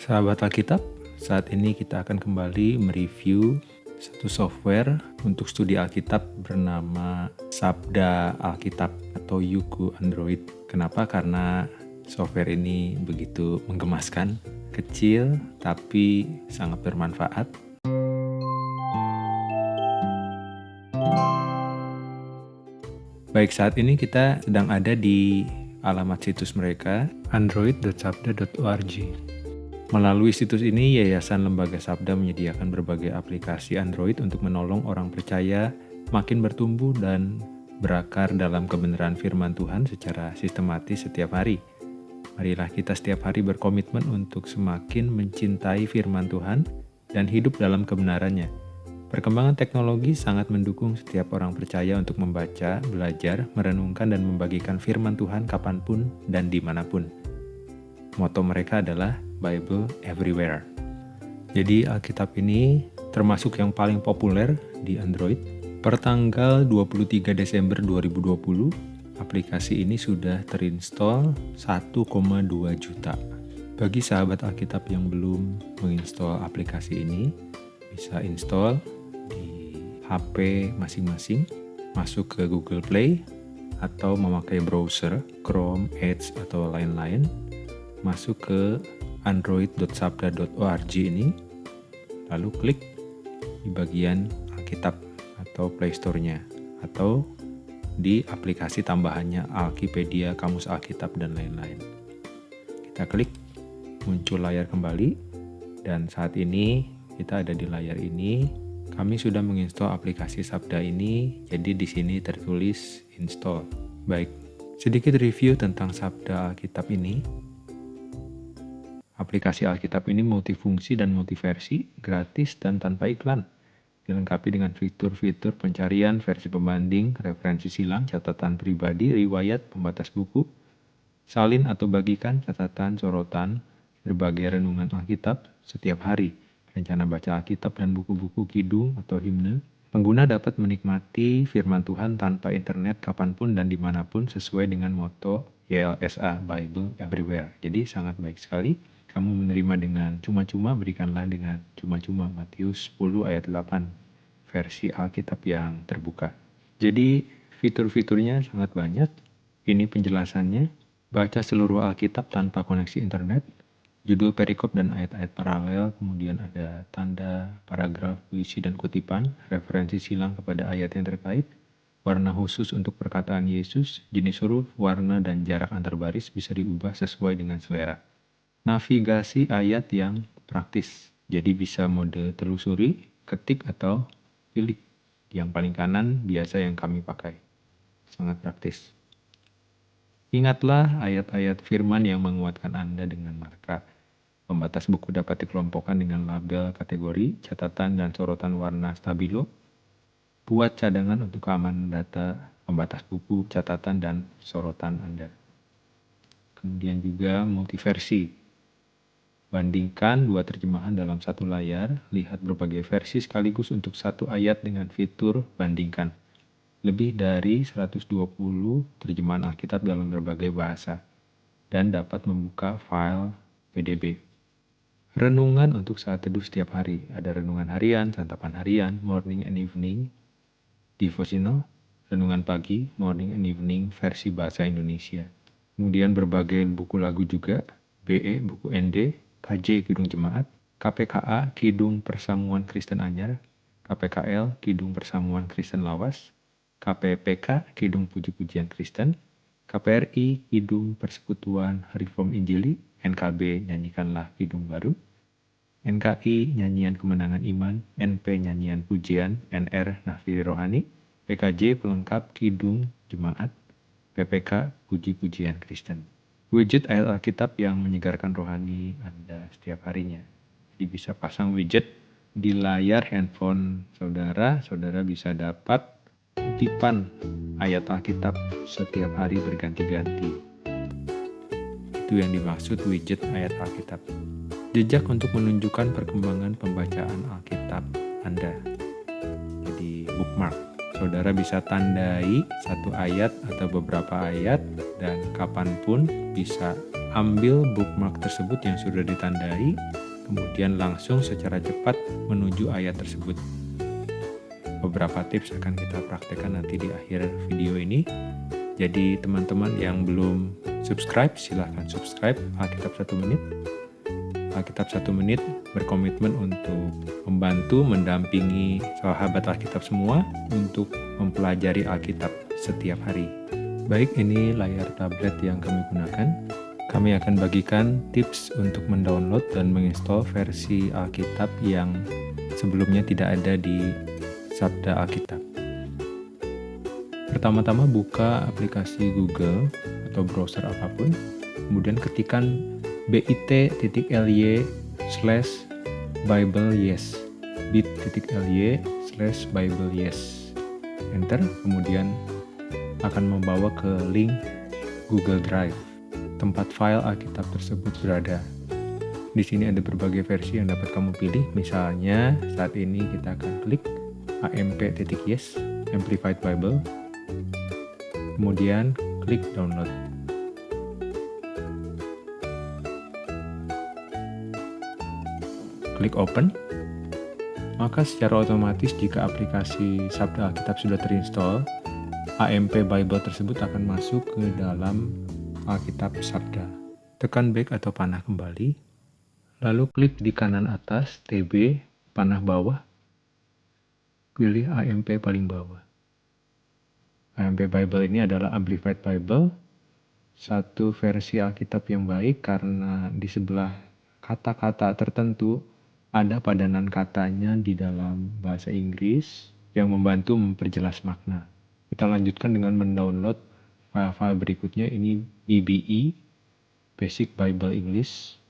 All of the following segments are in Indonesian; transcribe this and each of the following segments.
Sahabat Alkitab, saat ini kita akan kembali mereview satu software untuk studi Alkitab bernama Sabda Alkitab atau Yuku Android. Kenapa? Karena software ini begitu menggemaskan, kecil tapi sangat bermanfaat. Baik, saat ini kita sedang ada di alamat situs mereka android.sabda.org. Melalui situs ini, Yayasan Lembaga Sabda menyediakan berbagai aplikasi Android untuk menolong orang percaya makin bertumbuh dan berakar dalam kebenaran firman Tuhan secara sistematis setiap hari. Marilah kita setiap hari berkomitmen untuk semakin mencintai firman Tuhan dan hidup dalam kebenarannya. Perkembangan teknologi sangat mendukung setiap orang percaya untuk membaca, belajar, merenungkan, dan membagikan firman Tuhan kapanpun dan dimanapun. Moto mereka adalah Bible Everywhere. Jadi Alkitab ini termasuk yang paling populer di Android. Per tanggal 23 Desember 2020, aplikasi ini sudah terinstall 1,2 juta. Bagi sahabat Alkitab yang belum menginstall aplikasi ini, bisa install di HP masing-masing, masuk ke Google Play, atau memakai browser, Chrome, Edge, atau lain-lain, masuk ke android.sabda.org ini, lalu klik di bagian Alkitab atau Play Store-nya, atau di aplikasi tambahannya Alkipedia, Kamus Alkitab, dan lain-lain. Kita klik, muncul layar kembali, dan saat ini kita ada di layar ini. Kami sudah menginstal aplikasi Sabda ini, jadi di sini tertulis install. Baik, sedikit review tentang Sabda Alkitab ini. Aplikasi Alkitab ini multifungsi dan multiversi, gratis dan tanpa iklan. Dilengkapi dengan fitur-fitur pencarian, versi pembanding, referensi silang, catatan pribadi, riwayat, pembatas buku, salin atau bagikan catatan, sorotan, berbagai renungan Alkitab setiap hari, rencana baca Alkitab dan buku-buku kidung atau himne. Pengguna dapat menikmati firman Tuhan tanpa internet kapanpun dan dimanapun sesuai dengan moto YLSA, Bible Everywhere. Jadi sangat baik sekali. Kamu menerima dengan cuma-cuma, berikanlah dengan cuma-cuma. Matius 10 ayat 8, versi Alkitab yang terbuka. Jadi fitur-fiturnya sangat banyak. Ini penjelasannya. Baca seluruh Alkitab tanpa koneksi internet. Judul perikop dan ayat-ayat paralel, kemudian ada tanda, paragraf, puisi, dan kutipan, referensi silang kepada ayat yang terkait, warna khusus untuk perkataan Yesus, jenis huruf, warna, dan jarak antar baris bisa diubah sesuai dengan selera. Navigasi ayat yang praktis, jadi bisa mode telusuri, ketik, atau pilih. Yang paling kanan biasa yang kami pakai. Sangat praktis. Ingatlah ayat-ayat firman yang menguatkan Anda dengan marka. Pembatas buku dapat dikelompokkan dengan label kategori, catatan, dan sorotan warna stabilo. Buat cadangan untuk keamanan data, pembatas buku, catatan, dan sorotan Anda. Kemudian juga multiversi. Bandingkan dua terjemahan dalam satu layar, lihat berbagai versi sekaligus untuk satu ayat dengan fitur bandingkan. Lebih dari 120 terjemahan Alkitab dalam berbagai bahasa, dan dapat membuka file PDB. Renungan untuk saat teduh setiap hari. Ada renungan harian, santapan harian, morning and evening, devotional, renungan pagi, morning and evening versi bahasa Indonesia. Kemudian berbagai buku lagu juga, BE, buku ND, KJ, Kidung Jemaat, KPKA, Kidung Persamuan Kristen Anyar, KPKL, Kidung Persamuan Kristen Lawas, KPPK, Kidung Puji-Pujian Kristen, KPRI, Kidung Persekutuan Reform Injili, NKB, Nyanyikanlah Kidung Baru, NKI, Nyanyian Kemenangan Iman, NP, Nyanyian Pujian, NR, Nafiri Rohani, PKJ, Pelengkap Kidung Jemaat, PPK, Puji-Pujian Kristen. Widget ayat Alkitab yang menyegarkan rohani Anda setiap harinya. Jadi bisa pasang widget di layar handphone saudara bisa dapat kutipan ayat Alkitab setiap hari berganti-ganti. Itu yang dimaksud widget ayat Alkitab. Jejak untuk menunjukkan perkembangan pembacaan Alkitab Anda. Jadi bookmark. Saudara bisa tandai satu ayat atau beberapa ayat dan kapanpun bisa ambil bookmark tersebut yang sudah ditandai, kemudian langsung secara cepat menuju ayat tersebut. Beberapa tips akan kita praktekkan nanti di akhir video ini. Jadi teman-teman yang belum subscribe, silahkan subscribe Alkitab 1 Menit. Alkitab 1 Menit berkomitmen untuk membantu, mendampingi sahabat Alkitab semua untuk mempelajari Alkitab setiap hari. Baik, ini layar tablet yang kami gunakan. Kami akan bagikan tips untuk mendownload dan menginstal versi Alkitab yang sebelumnya tidak ada di Sabda Alkitab. Pertama-tama buka aplikasi Google atau browser apapun, kemudian ketikkan bit.ly/BibleYes, bit.ly/BibleYes. Enter, kemudian akan membawa ke link Google Drive, tempat file Alkitab tersebut berada. Di sini ada berbagai versi yang dapat kamu pilih. Misalnya saat ini kita akan klik amp.yes, Amplified Bible. Kemudian klik download. Klik open. Maka secara otomatis jika aplikasi Sabda Alkitab sudah terinstall, AMP Bible tersebut akan masuk ke dalam Alkitab Sabda. Tekan back atau panah kembali, lalu klik di kanan atas TB, panah bawah, pilih AMP paling bawah. AMP Bible ini adalah Amplified Bible, satu versi Alkitab yang baik karena di sebelah kata-kata tertentu ada padanan katanya di dalam bahasa Inggris yang membantu memperjelas makna. Kita lanjutkan dengan mendownload file-file berikutnya. Ini BBE, Basic Bible English,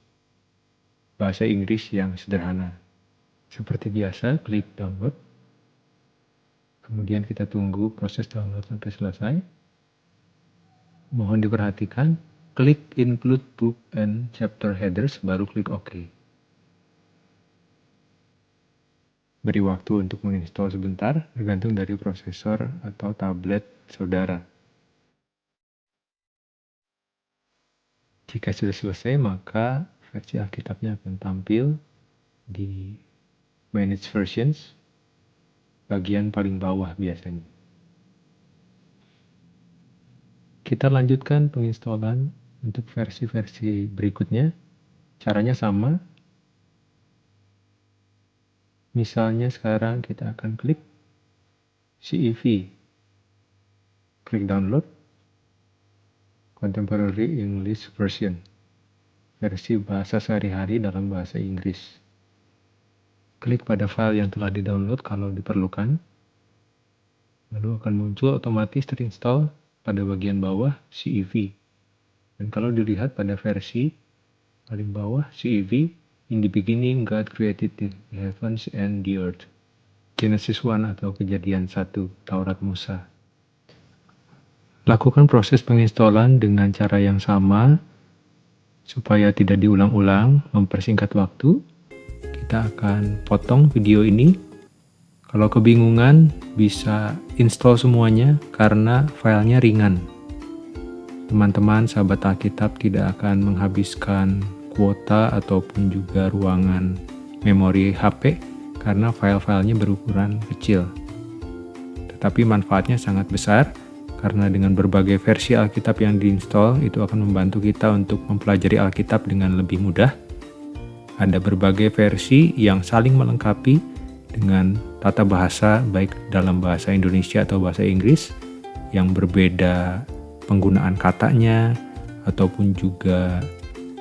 bahasa Inggris yang sederhana. Seperti biasa, klik download. Kemudian kita tunggu proses download sampai selesai. Mohon diperhatikan, klik include book and chapter headers, baru klik OK. Beri waktu untuk menginstall sebentar, tergantung dari prosesor atau tablet saudara. Jika sudah selesai, maka versi Alkitabnya akan tampil di Manage Versions, bagian paling bawah biasanya. Kita lanjutkan penginstalan untuk versi-versi berikutnya. Caranya sama. Misalnya sekarang kita akan klik CEV. Klik download Contemporary English Version, versi bahasa sehari-hari dalam bahasa Inggris. Klik pada file yang telah di-download kalau diperlukan. Lalu akan muncul otomatis terinstall pada bagian bawah CEV. Dan kalau dilihat pada versi paling bawah CEV, in the beginning God created the heavens and the earth. Genesis 1 atau Kejadian 1, Taurat Musa. Lakukan proses penginstalan dengan cara yang sama supaya tidak diulang-ulang, mempersingkat waktu. Kita akan potong video ini. Kalau kebingungan, bisa install semuanya karena filenya ringan. Teman-teman sahabat Alkitab tidak akan menghabiskan kuota ataupun juga ruangan memori HP karena file-filenya berukuran kecil. Tetapi manfaatnya sangat besar karena dengan berbagai versi Alkitab yang diinstal itu akan membantu kita untuk mempelajari Alkitab dengan lebih mudah. Ada berbagai versi yang saling melengkapi dengan tata bahasa baik dalam bahasa Indonesia atau bahasa Inggris yang berbeda penggunaan katanya ataupun juga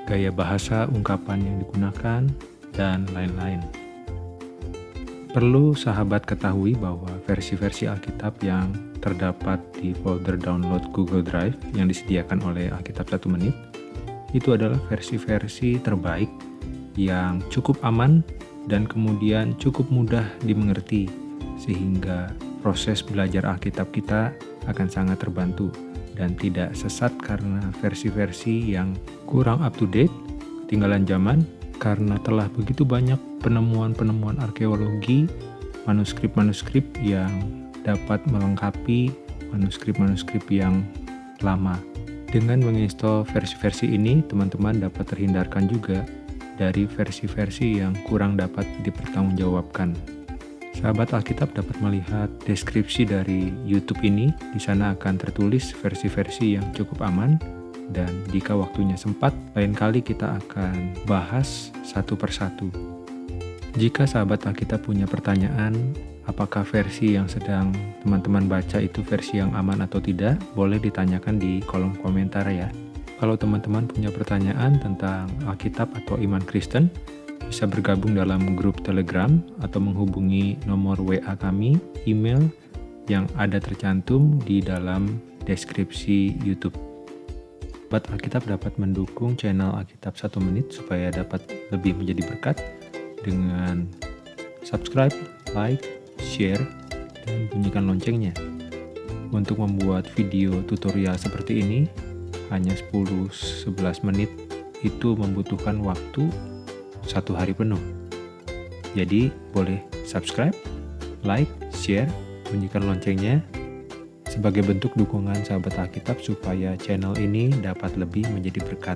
gaya bahasa, ungkapan yang digunakan, dan lain-lain. Perlu sahabat ketahui bahwa versi-versi Alkitab yang terdapat di folder download Google Drive yang disediakan oleh Alkitab 1 Menit itu adalah versi-versi terbaik yang cukup aman dan kemudian cukup mudah dimengerti sehingga proses belajar Alkitab kita akan sangat terbantu dan tidak sesat karena versi-versi yang kurang up to date, ketinggalan zaman, karena telah begitu banyak penemuan-penemuan arkeologi, manuskrip-manuskrip yang dapat melengkapi manuskrip-manuskrip yang lama. Dengan menginstal versi-versi ini, teman-teman dapat terhindarkan juga dari versi-versi yang kurang dapat dipertanggungjawabkan. Sahabat Alkitab dapat melihat deskripsi dari YouTube ini. Di sana akan tertulis versi-versi yang cukup aman, dan jika waktunya sempat, lain kali kita akan bahas satu persatu. Jika sahabat Alkitab punya pertanyaan, apakah versi yang sedang teman-teman baca itu versi yang aman atau tidak, boleh ditanyakan di kolom komentar ya. Kalau teman-teman punya pertanyaan tentang Alkitab atau iman Kristen, bisa bergabung dalam grup Telegram atau menghubungi nomor WA kami, email yang ada tercantum di dalam deskripsi YouTube. Sahabat Alkitab dapat mendukung channel Alkitab 1 Menit supaya dapat lebih menjadi berkat dengan subscribe, like, share, dan bunyikan loncengnya. Untuk membuat video tutorial seperti ini, hanya 10-11 menit itu membutuhkan waktu 1 hari penuh. Jadi boleh subscribe, like, share, bunyikan loncengnya sebagai bentuk dukungan sahabat Alkitab supaya channel ini dapat lebih menjadi berkat.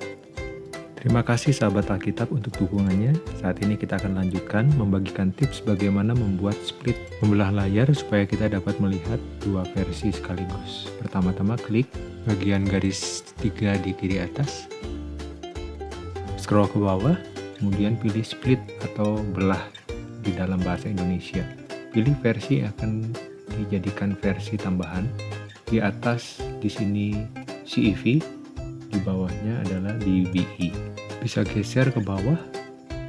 Terima kasih sahabat Alkitab untuk dukungannya. Saat ini kita akan lanjutkan membagikan tips bagaimana membuat split membelah layar supaya kita dapat melihat dua versi sekaligus. Pertama-tama klik bagian garis 3 di kiri atas, scroll ke bawah, kemudian pilih split atau belah di dalam bahasa Indonesia. Pilih versi yang akan dijadikan versi tambahan. Di atas di sini CEV, di bawahnya adalah DBE. Bisa geser ke bawah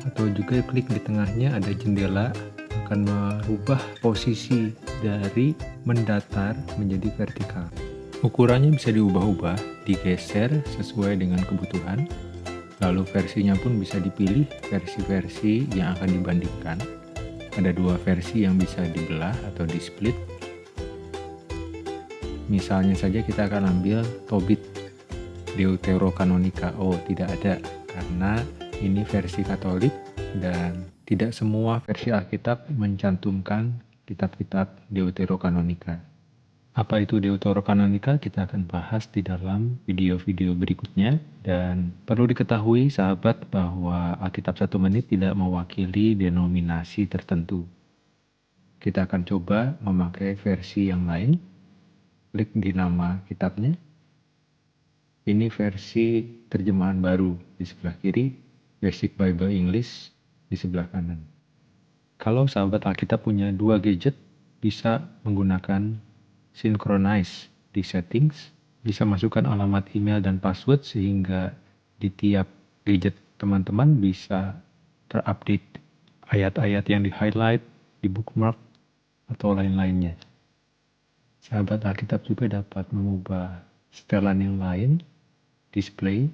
atau juga klik di tengahnya ada jendela, akan merubah posisi dari mendatar menjadi vertikal. Ukurannya bisa diubah-ubah, digeser sesuai dengan kebutuhan. Lalu versinya pun bisa dipilih versi-versi yang akan dibandingkan. Ada dua versi yang bisa dibelah atau di split. Misalnya saja kita akan ambil Tobit Deuterokanonika. Oh, tidak ada karena ini versi Katolik dan tidak semua versi Alkitab mencantumkan kitab-kitab Deuterokanonika. Apa itu Deuterokanonika? Kita akan bahas di dalam video-video berikutnya. Dan perlu diketahui sahabat bahwa Alkitab 1 Menit tidak mewakili denominasi tertentu. Kita akan coba memakai versi yang lain. Klik di nama kitabnya. Ini versi terjemahan baru di sebelah kiri, Basic Bible English di sebelah kanan. Kalau sahabat Alkitab punya dua gadget, bisa menggunakan synchronize di settings, bisa masukkan alamat email dan password sehingga di tiap gadget teman-teman bisa terupdate ayat-ayat yang di highlight, di bookmark, atau lain-lainnya. Sahabat Alkitab juga dapat mengubah setelan yang lain, display,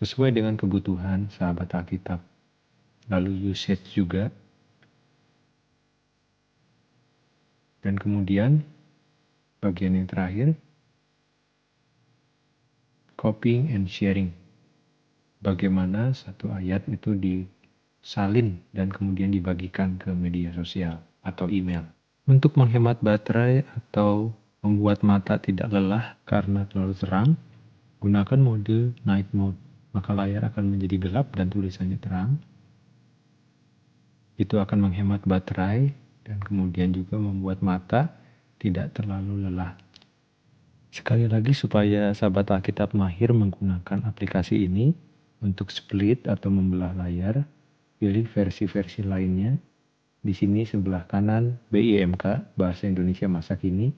sesuai dengan kebutuhan sahabat Alkitab. Lalu usage juga. Dan kemudian bagian yang terakhir, copying and sharing. Bagaimana satu ayat itu disalin dan kemudian dibagikan ke media sosial atau email. Untuk menghemat baterai atau membuat mata tidak lelah karena terlalu terang, gunakan mode night mode. Maka layar akan menjadi gelap dan tulisannya terang. Itu akan menghemat baterai dan kemudian juga membuat mata tidak terlalu lelah. Sekali lagi supaya sahabat Alkitab mahir menggunakan aplikasi ini untuk split atau membelah layar, pilih versi-versi lainnya. Di sini sebelah kanan BIMK, Bahasa Indonesia Masa Kini.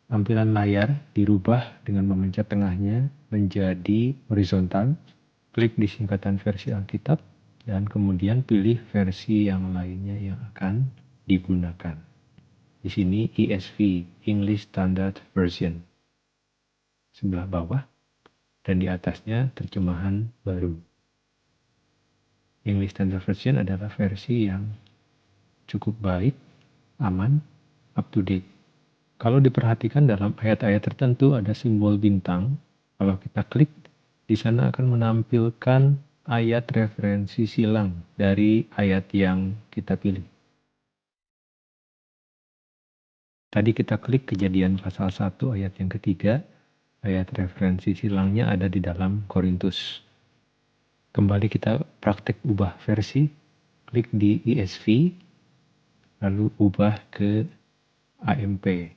Tampilan layar dirubah dengan memencet tengahnya menjadi horizontal. Klik di singkatan versi Alkitab dan kemudian pilih versi yang lainnya yang akan digunakan. Di sini ESV, English Standard Version. Sebelah bawah dan di atasnya terjemahan baru. English Standard Version adalah versi yang cukup baik, aman, up to date. Kalau diperhatikan dalam ayat-ayat tertentu ada simbol bintang. Kalau kita klik, di sana akan menampilkan ayat referensi silang dari ayat yang kita pilih. Tadi kita klik Kejadian pasal 1 ayat yang ketiga, Ayat referensi silangnya ada di dalam Korintus. Kembali kita praktek ubah versi, klik di ESV, lalu ubah ke AMP.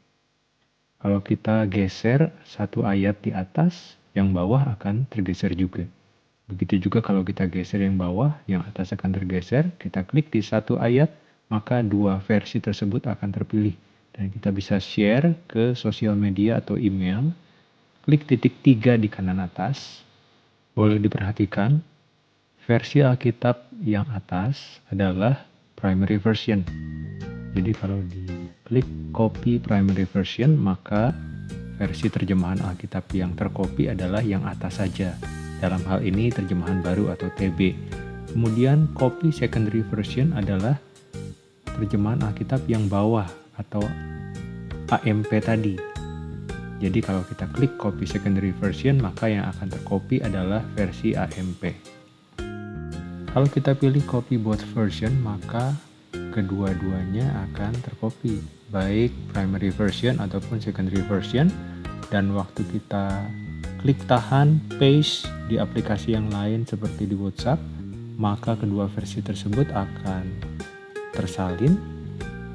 Kalau kita geser satu ayat di atas, yang bawah akan tergeser juga. Begitu juga kalau kita geser yang bawah, yang atas akan tergeser. Kita klik di satu ayat, maka dua versi tersebut akan terpilih. Dan kita bisa share ke sosial media atau email. Klik titik 3 di kanan atas. Boleh diperhatikan, versi Alkitab yang atas adalah primary version. Jadi kalau diklik copy primary version, maka versi terjemahan Alkitab yang tercopy adalah yang atas saja. Dalam hal ini terjemahan baru atau TB. Kemudian copy secondary version adalah terjemahan Alkitab yang bawah atau AMP tadi. Jadi kalau kita klik copy secondary version, maka yang akan tercopy adalah versi AMP. Kalau kita pilih copy both version, maka kedua-duanya akan tercopy, baik primary version ataupun secondary version. Dan waktu kita klik tahan, paste di aplikasi yang lain seperti di WhatsApp, maka kedua versi tersebut akan tersalin,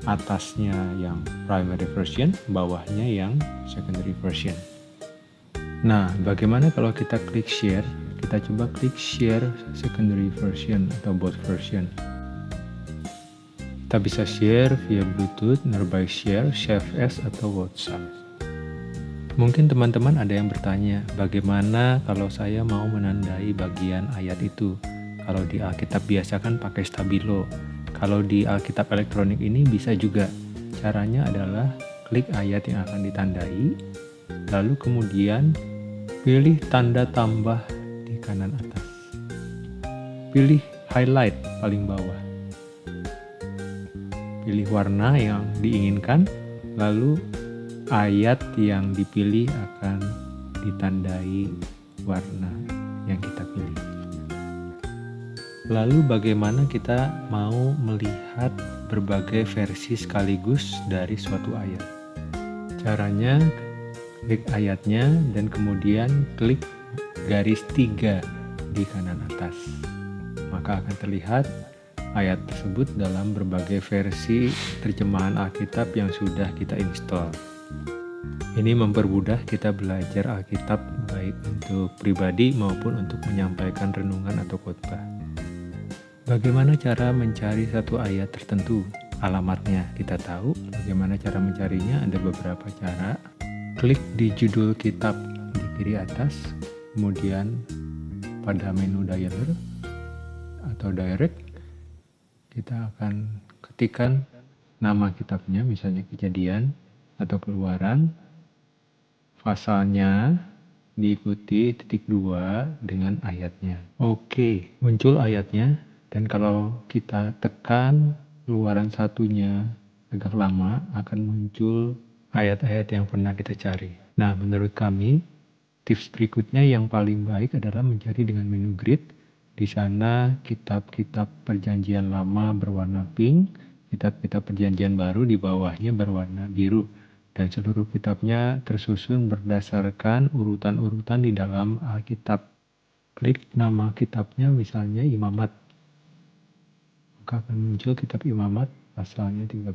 atasnya yang primary version, bawahnya yang secondary version. Nah, bagaimana kalau kita klik share? Kita coba klik share secondary version atau both version. Kita bisa share via Bluetooth, Nearby Share, Save As, atau WhatsApp. Mungkin teman-teman ada yang bertanya, bagaimana kalau saya mau menandai bagian ayat itu? Kalau di Alkitab biasa kan pakai stabilo. Kalau di Alkitab elektronik ini bisa juga. Caranya adalah klik ayat yang akan ditandai, lalu kemudian pilih tanda tambah di kanan atas. Pilih highlight paling bawah. Pilih warna yang diinginkan, lalu ayat yang dipilih akan ditandai warna yang kita pilih. Lalu bagaimana kita mau melihat berbagai versi sekaligus dari suatu ayat? Caranya klik ayatnya dan kemudian klik garis 3 di kanan atas. Maka akan terlihat ayat tersebut dalam berbagai versi terjemahan Alkitab yang sudah kita install. Ini mempermudah kita belajar Alkitab baik untuk pribadi maupun untuk menyampaikan renungan atau khotbah. Bagaimana cara mencari satu ayat tertentu? Alamatnya kita tahu. Bagaimana cara mencarinya? Ada beberapa cara. Klik di judul kitab di kiri atas, kemudian pada menu dialer atau direct, kita akan ketikkan nama kitabnya, misalnya Kejadian atau Keluaran. Pasalnya diikuti titik 2 dengan ayatnya. Oke, muncul ayatnya, dan kalau kita tekan Keluaran 1-nya agak lama, akan muncul ayat-ayat yang pernah kita cari. Nah, menurut kami, tips berikutnya yang paling baik adalah mencari dengan menu grid. Di sana kitab-kitab perjanjian lama berwarna pink, kitab-kitab perjanjian baru di bawahnya berwarna biru. Dan seluruh kitabnya tersusun berdasarkan urutan-urutan di dalam Alkitab. Klik nama kitabnya, misalnya Imamat. Maka akan muncul kitab Imamat, pasalnya 13.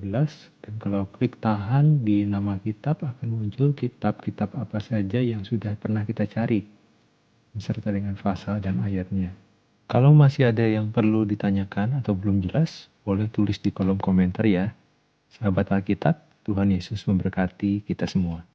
Dan kalau klik tahan di nama kitab, akan muncul kitab-kitab apa saja yang sudah pernah kita cari, beserta dengan pasal dan ayatnya. Kalau masih ada yang perlu ditanyakan atau belum jelas, boleh tulis di kolom komentar ya. Sahabat Alkitab, Tuhan Yesus memberkati kita semua.